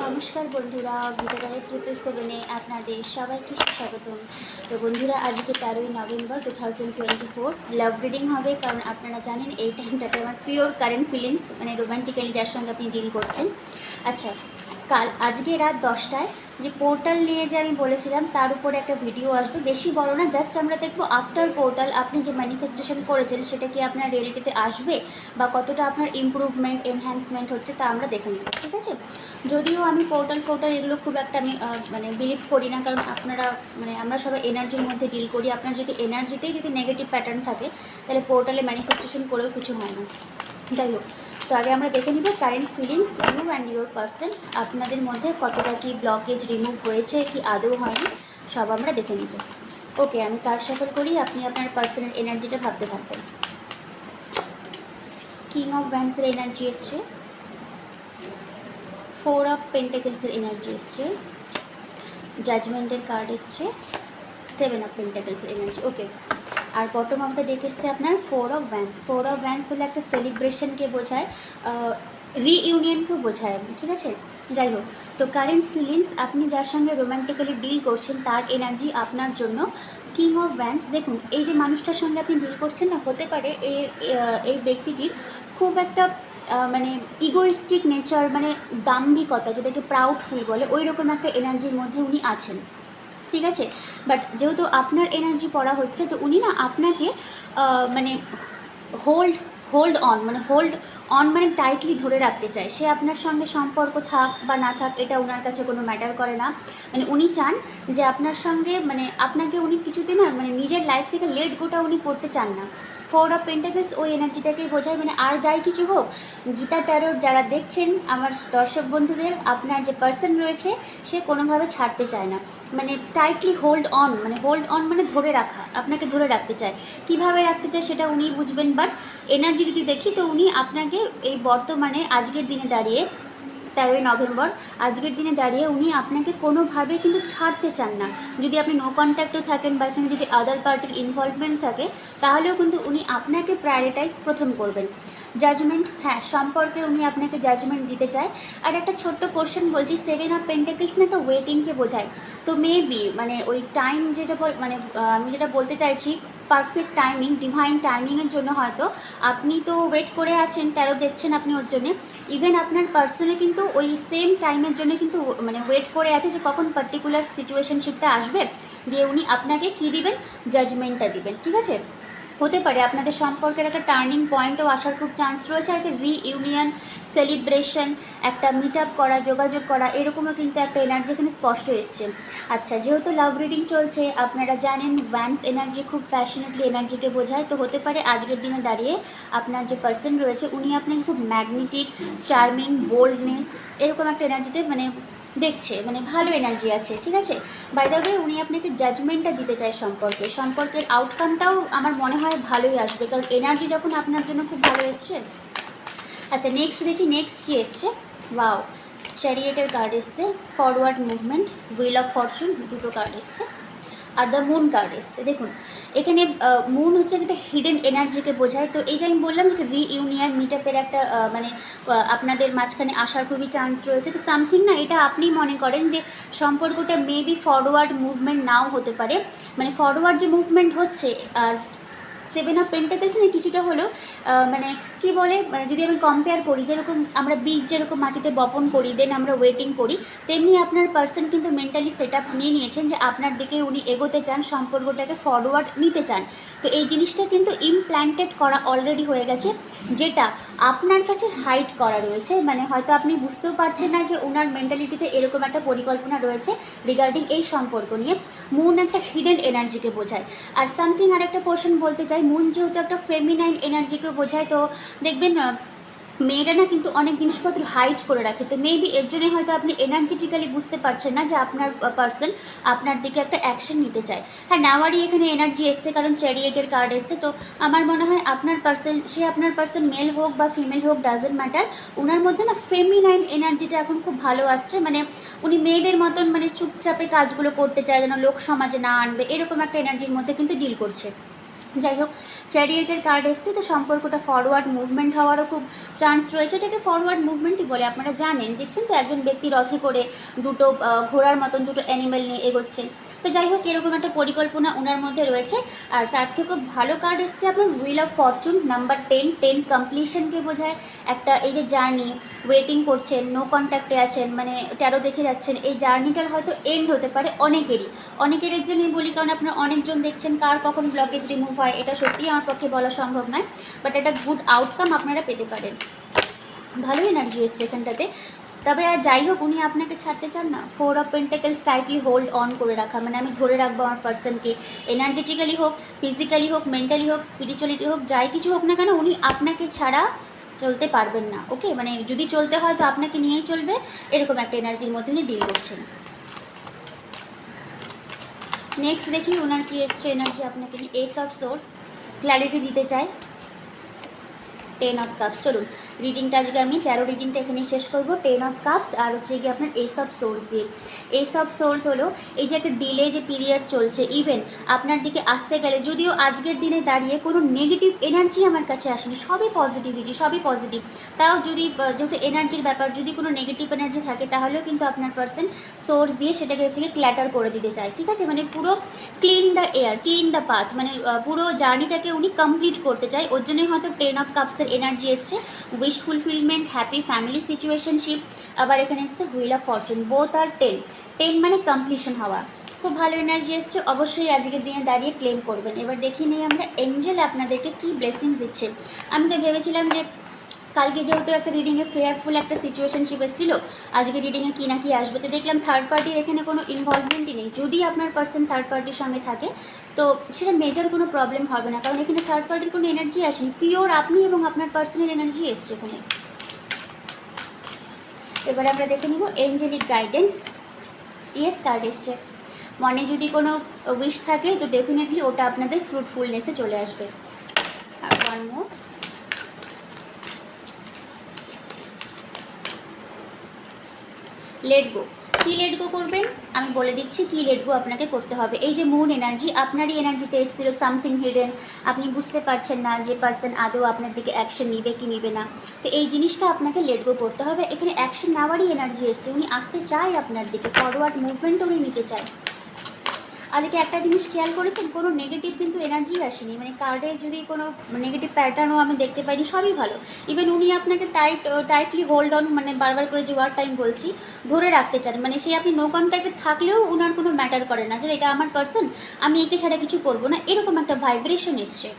নমস্কার বন্ধুরা, গীতাগারের 777-এ আপনাদের সবাইকে স্বাগতম। তো বন্ধুরা, আজকে 13ই নভেম্বর 2024 লাভ রিডিং হবে, কারণ আপনারা জানেন এই টাইমটাতে আমার পিওর কারেন্ট ফিলিংস, মানে রোম্যান্টিক্যালি যার সঙ্গে আপনি ডিল করছেন। আচ্ছা, আজকে রাত 10টায় যে পোর্টাল নিয়ে যে আমি বলেছিলাম তার উপরে একটা ভিডিও আসবে, বেশি বড় না, জাস্ট আমরা দেখবো আফটার পোর্টাল আপনি যে ম্যানিফেস্টেশন করেছেন সেটা কি আপনার রিয়েলিটিতে আসবে বা কতটা আপনার ইমপ্রুভমেন্ট এনহ্যান্সমেন্ট হচ্ছে তা আমরা দেখে নেব, ঠিক আছে। যদিও আমি পোর্টাল এগুলো খুব একটা আমি মানে বিলিভ করি না, কারণ আপনারা মানে আমরা সবাই এনার্জির মধ্যে ডিল করি। আপনার যদি এনার্জিতেই যদি নেগেটিভ প্যাটার্ন থাকে তাহলে পোর্টালে ম্যানিফেস্টেশন করেও কিছু হয় না। যাই হোক, তো আগে আমরা দেখে নিব current feelings you and your person, আপনাদের মধ্যে কতটা কি ব্লকেজ রিমুভ হয়েছে কি আদৌ হয়নি, সব আমরা দেখে নিব। ওকে, আমি কার্ড শাফল করি, আপনি আপনার পার্সনের এনার্জিটা ভাবতে থাকবেন। কিং অফ ওয়ান্ডসের এনার্জি এসছে, 4 অফ পেন্টাকেলসের এনার্জি এসছে, জাজমেন্টের কার্ড এসছে, 7 অফ পেন্টাকেলসের এনার্জি। ওকে, আর বটম অফ দ্য ডেক এসছে আপনার 4 অফ ওয়ান্ডস। 4 অফ ওয়ান্ডস হলে একটা সেলিব্রেশনকে বোঝায়, রিইউনিয়নকেও বোঝায়, ঠিক আছে। যাই হোক, তো কারেন্ট ফিলিংস আপনি যার সঙ্গে রোম্যান্টিক্যালি ডিল করছেন তার এনার্জি আপনার জন্য কিং অফ ওয়ান্ডস। দেখুন, এই যে মানুষটার সঙ্গে আপনি ডিল করছেন না, হতে পারে এই ব্যক্তিটির খুব একটা মানে ইগোইস্টিক নেচার, মানে দাম্ভিকতা, যেটাকে প্রাউডফুল বলে, ওই রকম একটা এনার্জির মধ্যে উনি আছেন, ঠিক আছে। বাট যেহেতু আপনার এনার্জি পড়া হচ্ছে, তো উনি না আপনাকে মানে হোল্ড অন মানে টাইটলি ধরে রাখতে চায়। সে আপনার সঙ্গে সম্পর্ক থাক বা না থাক এটা ওনার কাছে কোনো ম্যাটার করে না। মানে উনি চান যে আপনার সঙ্গে মানে আপনাকে উনি কিছুতে না মানে নিজের লাইফ থেকে লেট গোটা উনি করতে চান না। 4 অফ পেন্টাকেলস ওই এনার্জিটাকেই বোঝায়। মানে আর যাই কিছু হোক, গীতা ট্যারোট যারা দেখছেন আমার দর্শক বন্ধুদের, আপনার যে পার্সন রয়েছে সে কোনোভাবে ছাড়তে চায় না, মানে টাইটলি হোল্ড অন মানে ধরে রাখা, আপনাকে ধরে রাখতে চায়। কিভাবে রাখতে চায় সেটা উনি বুঝবেন, বাট এনার্জি যদি দেখি তো উনি আপনাকে এই বর্তমানে আজকের দিনে দাঁড়িয়ে 13ই নভেম্বর আজকের দিনে দাঁড়িয়ে উনি আপনাকে কোনোভাবে কিন্তু ছাড়তে চান না। যদি আপনি নো কন্ট্যাক্টও থাকেন বা এখানে যদি আদার পার্টির ইনভলভমেন্ট থাকে, তাহলেও কিন্তু উনি আপনাকে প্রায়োরিটাইজ প্রথম করবেন। জাজমেন্ট, হ্যাঁ, সম্পর্কে উনি আপনাকে জাজমেন্ট দিতে চায়। আর একটা ছোট্ট কোশ্চেন বলছি, 7 অফ পেন্টাকেলস না একটা ওয়েটিংকে বোঝায়। তো মেবি মানে ওই টাইম যেটা মানে আমি যেটা বলতে চাইছি, পারফেক্ট টাইমিং, ডিভাইন টাইমিংয়ের জন্য হয়তো আপনি তো ওয়েট করে আছেন, ট্যারো দেখছেন আপনি ওর জন্যে। ইভেন আপনার পার্সনে কিন্তু ওই সেম টাইমের জন্য কিন্তু মানে ওয়েট করে আছে যে কখন পার্টিকুলার সিচুয়েশনশিপটা আসবে, দিয়ে উনি আপনাকে কী দিবেন, জাজমেন্টটা দিবেন, ঠিক আছে। হতে পারে আপনাদের সম্পর্কের একটা টার্নিং পয়েন্টও আসার খুব চান্স রয়েছে, আর একটা রিইউনিয়ন, সেলিব্রেশন, একটা মিট আপ করা, যোগাযোগ করা, এরকমও কিন্তু একটা এনার্জি এখানে স্পষ্ট এসছে। আচ্ছা, যেহেতু লাভ রিডিং চলছে, আপনারা জানেন ওয়ান্স এনার্জি খুব প্যাশনেটলি এনার্জিকে বোঝায়। তো হতে পারে আজকের দিনে দাঁড়িয়ে আপনার যে পার্সন রয়েছে উনি আপনাকে খুব ম্যাগনেটিক, চার্মিং, বোল্ডনেস এরকম একটা এনার্জিতে মানে দেখছে, মানে ভালো এনার্জি আছে, ঠিক আছে। বাই দ্য ওয়ে, উনি আপনাকে জাজমেন্টটা দিতে চায় সম্পর্কের আউটকামটাও আমার মনে হয় ভালোই আসবে, কারণ এনার্জি যখন আপনার জন্য খুব ভালো এসছে। আচ্ছা, নেক্সট দেখি, নেক্সট কী এসছে। ওয়াও, চ্যারিয়েটের কার্ড এসছে, forward movement, wheel of Fortune, দুটো কার্ড এসছে, আর দ্য মুন কার্ড এসছে। দেখুন, এখানে মুন হচ্ছে একটা হিডেন এনার্জিকে বোঝায়। তো এই যে আমি বললাম যে রিইউনিয়ন, মিট আপের একটা মানে আপনাদের মাঝখানে আসার খুবই চান্স রয়েছে। তো সামথিং না, এটা আপনি মনে করেন যে সম্পর্কটা মেবি ফরওয়ার্ড মুভমেন্ট নাও হতে পারে, মানে ফরওয়ার্ড যে মুভমেন্ট হচ্ছে। আর 7 অফ পেন্টাকেলস না কিছুটা হলেও মানে কী বলে, মানে যদি আমি কম্পেয়ার করি, যেরকম আমরা বীজ যেরকম মাটিতে বপন করি দেন আমরা ওয়েটিং করি, তেমনি আপনার পার্সন কিন্তু মেন্টালি সেট আপ নিয়ে নিয়েছেন যে আপনার দিকে উনি এগোতে চান, সম্পর্কটাকে ফরওয়ার্ড নিতে চান। তো এই জিনিসটা কিন্তু ইমপ্ল্যান্টেড করা অলরেডি হয়ে গেছে, যেটা আপনার কাছে হাইড করা রয়েছে। মানে হয়তো আপনি বুঝতেও পারছেন না যে ওনার মেন্টালিটিতে এরকম একটা পরিকল্পনা রয়েছে রিগার্ডিং এই সম্পর্ক নিয়ে। মুন একটা হিডেন এনার্জিকে বোঝায়। আর সামথিং আর একটা পোর্শন বলতে চাই, মুন যেহেতু একটা ফেমিনাইন এনার্জিকে বোঝায়, তো দেখবেন মেয়েরা না কিন্তু অনেক জিনিসপত্র হাইড করে রাখে। তো মেবি এর জন্যই হয়তো আপনি এনার্জেটিক্যালি বুঝতে পারছেন না যে আপনার পার্সন আপনার দিকে একটা অ্যাকশন নিতে চায়। হ্যাঁ, নেওয়ারই এখানে এনার্জি এসছে, কারণ চ্যারিয়েটের কার্ড এসছে। তো আমার মনে হয় আপনার পার্সন মেল হোক বা ফিমেল হোক, ডাজেন্ট ম্যাটার, ওনার মধ্যে না ফেমিনাইন এনার্জিটা এখন খুব ভালো আসছে। মানে উনি মেয়েদের মতন মানে চুপচাপে কাজগুলো করতে চায়, যেন লোক সমাজে না আনবে, এরকম একটা এনার্জির মধ্যে কিন্তু ডিল করছে। যাই হোক, চ্যারিয়েটের কার্ড এসছে, তো সম্পর্কটা ফরওয়ার্ড মুভমেন্ট হওয়ারও খুব চান্স রয়েছে। এটাকে ফরওয়ার্ড মুভমেন্টই বলে, আপনারা জানেন। দেখছেন তো একজন ব্যক্তি রথে করে দুটো ঘোড়ার মতন দুটো অ্যানিমেল নিয়ে এগোচ্ছেন। তো যাই হোক, এরকম একটা পরিকল্পনা ওনার মধ্যে রয়েছে। আর তার থেকেও ভালো কার্ড এসছে আপনার হুইল অফ ফরচুন নাম্বার 10। 10 কমপ্লিশনকে বোঝায়। একটা এই যে জার্নি, ওয়েটিং করছেন, নো কন্ট্যাক্টে আছেন, মানে ট্যারো দেখে যাচ্ছেন, এই জার্নিটার হয়তো এন্ড হতে পারে অনেকের জন্যই বলি, কারণ আপনারা অনেকজন দেখছেন কার কখন ব্লকেজ রিমুভ হয় এটা সত্যিই আমার পক্ষে বলা সম্ভব নয়, বাট একটা গুড আউটকাম আপনারা পেতে পারেন। ভালো এনার্জি এসছে এখানটাতে। তবে আর যাই হোক, উনি আপনাকে ছাড়তে চান না। 4 of pentacles tightly hold on করে রাখা, মানে আমি ধরে রাখবো আমার পার্সনকে, এনার্জেটিক্যালি হোক, ফিজিক্যালি হোক, মেন্টালি হোক, স্পিরিচুয়ালিটি হোক, যাই কিছু হোক না কেন, উনি আপনাকে ছাড়া চলতে পারবেন না। ওকে, মানে যদি চলতে হয় তো আপনাকে নিয়েই চলবে, এরকম একটা এনার্জির মধ্যে উনি ডিল করছেন। নেক্সট দেখি ওনার কি এসছে এনার্জি আপনাকে নিয়ে। এস অফ সোর্স, ক্ল্যারিটি দিতে চাই। 10 অফ কাপস। চলুন রিডিংটা আজকে আমি ট্যারো রিডিংটা এখানে শেষ করব। 10 অফ কাপস আর হচ্ছে গিয়ে আপনার এস অফ সোর্স দিয়ে। এস অফ সোর্স হলো এই যে একটা ডিলে যে পিরিয়ড চলছে, ইভেন আপনার দিকে আসতে গেলে, যদিও আজকের দিনে দাঁড়িয়ে কোনো নেগেটিভ এনার্জি আমার কাছে আসেনি, সবই পজিটিভিটি, সবই পজিটিভ। তাও যদি যেহেতু এনার্জির ব্যাপার, যদি কোনো নেগেটিভ এনার্জি থাকে তাহলেও কিন্তু আপনার পার্সন সোর্স দিয়ে সেটাকে হচ্ছে গিয়ে ক্ল্যাটার করে দিতে চায়। ঠিক আছে, মানে পুরো clean the air, clean the path, মানে পুরো জার্নিটাকে উনি কমপ্লিট করতে চায়। ওর জন্যই হয়তো 10 অফ কাপসের এনার্জি এসছে। Wish fulfilment, happy family situationship. আবার এখানে এসছে হুইল অফ ফরচুন। বোথ আর 10। 10 মানে কমপ্লিশন হওয়া। খুব ভালো এনার্জি এসছে, অবশ্যই আজকের দিনে দাঁড়িয়ে ক্লেম করবেন। এবার দেখি নেই আমরা এঞ্জেল আপনাদেরকে কী ব্লেসিংস দিচ্ছে। আমি তো ভেবেছিলাম যে কালকে যেহেতু একটা রিডিংয়ে ফেয়ারফুল একটা সিচুয়েশনশিপ এসেছিল, আজকে রিডিংয়ে কী না কি আসবে, তো দেখলাম থার্ড পার্টির এখানে কোনো ইনভলভমেন্টই নেই। যদি আপনার পার্সন থার্ড পার্টির সঙ্গে থাকে তো সেটা মেজর কোনো প্রবলেম হবে না, কারণ এখানে থার্ড পার্টির কোনো এনার্জি আসেনি, পিওর আপনি এবং আপনার পার্সনের এনার্জি এসছে এখানে। এবারে আমরা দেখে নিব এঞ্জেলিক গাইডেন্স। ইয়েস কার্ড এসছে, মনে যদি কোনো উইশ থাকে তো ডেফিনেটলি ওটা আপনাদের ফ্রুটফুলনেসে চলে আসবে। আর ওয়ান মোর। Let go. কী লেট গো করবেন আমি বলে দিচ্ছি, কী লেট গো আপনাকে করতে হবে। এই যে মুন এনার্জি আপনারই এনার্জিতে এসেছিল, সামথিং হিডেন, আপনি বুঝতে পারছেন না যে পার্সন আদৌ আপনার দিকে অ্যাকশন নিবে কি নিবে না, তো এই জিনিসটা আপনাকে লেট গো করতে হবে। এখানে অ্যাকশন নেওয়ারই এনার্জি এসছে, উনি আসতে চায় আপনার দিকে, ফরওয়ার্ড মুভমেন্ট উনি নিতে চায়। আজকে একটা জিনিস খেয়াল করেছেন, কোনো নেগেটিভ কিন্তু এনার্জি আসেনি, মানে কার্ডে যদি কোনো নেগেটিভ প্যাটার্নও আমি দেখতে পাইনি, সবই ভালো। ইভেন উনি আপনাকে টাইটলি হোল্ড অন, মানে বারবার করে যে ওয়ার্ড টাইম বলছি, ধরে রাখতে চান, মানে সেই আপনি নো কন্ট্যাক্টে থাকলেও ওনার কোনো ম্যাটার করে না যে এটা আমার পার্সন, আমি একে ছাড়া কিছু করবো না, এরকম একটা ভাইব্রেশন এসছে।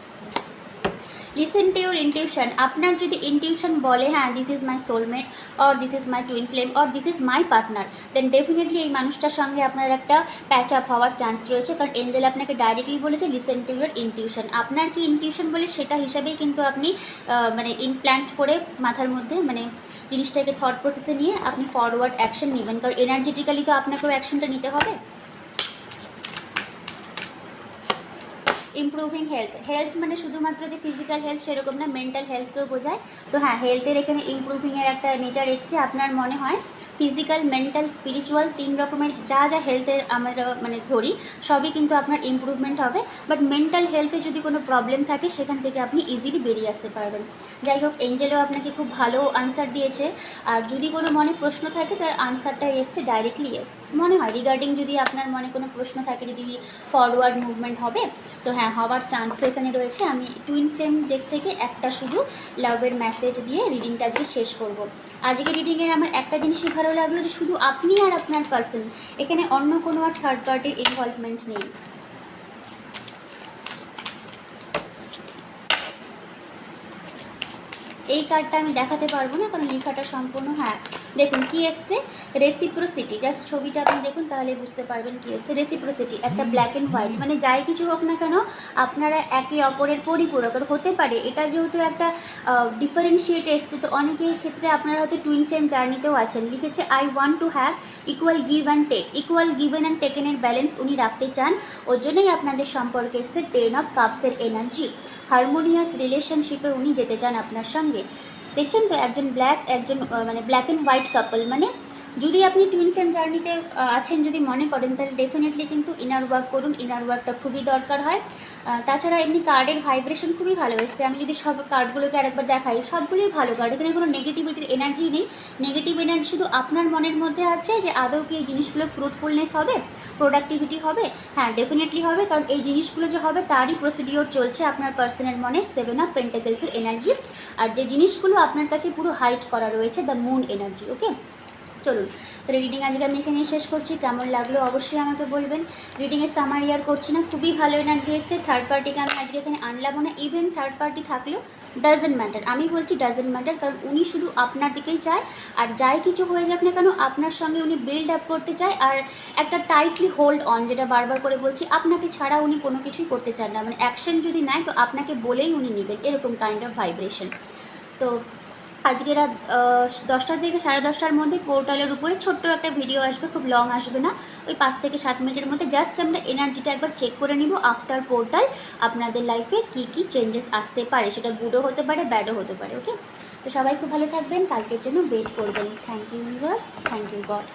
Listen to your intuition. আপনার যদি ইনটিউশন বলে হ্যাঁ this is my soulmate, or this is my twin flame, or this is my partner, then definitely এই মানুষটার সঙ্গে আপনার একটা প্যাচ আপ হওয়ার চান্স রয়েছে, কারণ এঞ্জেল আপনাকে ডাইরেক্টলি বলেছে লিসেন টু ইউর ইনটিউশন। আপনার কি ইনটিউশন বলে সেটা হিসাবেই কিন্তু আপনি মানে ইমপ্ল্যান্ট করে মাথার মধ্যে, মানে জিনিসটাকে থট প্রসেসে নিয়ে আপনি ফরওয়ার্ড অ্যাকশন নেবেন, কারণ এনার্জেটিক্যালি তো আপনাকেও অ্যাকশনটা নিতে হবে। Improving health. হেলথ মানে শুধুমাত্র যে ফিজিক্যাল হেলথ সেরকম না, মেন্টাল হেলথকেও বোঝায়। তো হ্যাঁ, হেলথের এখানে ইমপ্রুভিংয়ের একটা নেচার এসছে। আপনার মনে হয় ফিজিক্যাল, মেন্টাল, স্পিরিচুয়াল, 3 রকমের যা যা হেলথের আমরা মানে ধরি সবই কিন্তু আপনার ইমপ্রুভমেন্ট হবে, বাট মেন্টাল হেলথে যদি কোনো প্রবলেম থাকে সেখান থেকে আপনি ইজিলি বেরিয়ে আসতে পারবেন। যাই হোক, এঞ্জেলও আপনাকে খুব ভালো আনসার দিয়েছে। আর যদি কোনো মনে প্রশ্ন থাকে তার আনসারটা এসছে ডাইরেক্টলি ইয়েস মনে হয়। রিগার্ডিং যদি আপনার মনে কোনো প্রশ্ন থাকে যদি ফরওয়ার্ড মুভমেন্ট হবে, তো হ্যাঁ হওয়ার চান্সও এখানে রয়েছে। আমি টুইন ফ্লেম দিক থেকে একটা শুধু লাভের মেসেজ দিয়ে রিডিংটা আজকে শেষ করব। আজকে রিডিংয়ের আমার একটা জিনিসই ভালো লাগলো যে শুধু আপনি আর আপনার পার্সন, এখানে অন্য কোনো আর থার্ড পার্টির ইনভলভমেন্ট নেই। এই কার্ডটা আমি দেখাতে পারবো না কারণ লেখাটা সম্পূর্ণ, হ্যাঁ দেখুন কি এসছে, রেসিপ্রোসিটি। জাস্ট ছবিটা আপনি দেখুন তাহলে বুঝতে পারবেন কি এসছে। রেসিপ্রোসিটি একটা ব্ল্যাক অ্যান্ড হোয়াইট, মানে যাই কিছু হোক না কেন আপনারা একে অপরের পরিপূরক হতে পারে। এটা যেহেতু একটা ডিফারেন্সিয়েট এসছে, তো অনেকের ক্ষেত্রে আপনারা হয়তো টুইন ফ্লেম জার্নিতেও আছেন। লিখেছে I want to have equal give and take, equal given and টেকেনের ব্যালেন্স উনি রাখতে চান। ওর জন্যই আপনাদের সম্পর্কে এসছে 10 অফ কাপসের এনার্জি। হারমোনিয়াস রিলেশনশিপে উনি যেতে চান আপনার সঙ্গে। দেখছেন তো একজন ব্ল্যাক, একজন মানে ব্ল্যাক অ্যান্ড হোয়াইট কাপল, মানে যদি আপনি টুইন ফ্লেম জার্নিতে আছেন, যদি মনে করেন, তাহলে ডেফিনেটলি কিন্তু ইনার ওয়ার্ক করুন। ইনার ওয়ার্কটা খুবই দরকার হয়। তাছাড়া এমনি কার্ডের ভাইব্রেশন খুবই ভালো এসছে। আমি যদি সব কার্ডগুলোকে আরেকবার দেখাই, সবগুলোই ভালো কার্ড। এখানে কোনো নেগেটিভিটির এনার্জি নেই। নেগেটিভ এনার্জি শুধু আপনার মনের মধ্যে আছে যে আদৌ কি এই জিনিসগুলো ফ্রুটফুলনেস হবে, প্রোডাক্টিভিটি হবে। হ্যাঁ, ডেফিনেটলি হবে, কারণ এই জিনিসগুলো যে হবে তারই প্রসিডিওর চলছে আপনার পার্সনের মনে। 7 অফ পেন্টাকেলসের এনার্জি। আর যে জিনিসগুলো আপনার কাছে পুরো হাইড করা রয়েছে, দ্য মুন এনার্জি। ওকে, চলুন তাহলে রিডিং আজকে আমি এখানে শেষ করছি। কেমন লাগলো অবশ্যই আমাকে বলবেন। রিডিংয়ের সামারি আর করছি না, খুবই ভালো এনার্জি এসছে। থার্ড পার্টিকে আমি আজকে এখানে আনলাম না। ইভেন থার্ড পার্টি থাকলেও ডাজেন্ট ম্যাটার, আমি বলছি ডাজেন্ট ম্যাটার, কারণ উনি শুধু আপনার দিকেই চায়। আর যাই কিছু হয়ে যাক না কেন, আপনার সঙ্গে উনি বিল্ড আপ করতে চায়। আর একটা টাইটলি হোল্ড অন, যেটা বারবার করে বলছি, আপনাকে ছাড়া উনি কোনো কিছুই করতে চান না। মানে অ্যাকশন যদি নেয় তো আপনাকে বলেই উনি নেবেন, এরকম কাইন্ড অফ ভাইব্রেশন। তো আজকে রাত 10টা থেকে 10:30টার মধ্যে পোর্টালের উপরে ছোট্ট একটা ভিডিও আসবে, খুব লং আসবে না, ওই 5 থেকে 7 মিনিটের মধ্যে। জাস্ট আমরা এনার্জিটা একবার চেক করে নিব আফটার পোর্টাল, আপনাদের লাইফে কী কী চেঞ্জেস আসতে পারে। সেটা গুডও হতে পারে, ব্যাডও হতে পারে। ওকে, তো সবাই খুব ভালো থাকবেন, কালকের জন্য ওয়েট করবেন। Thank you universe, thank you god.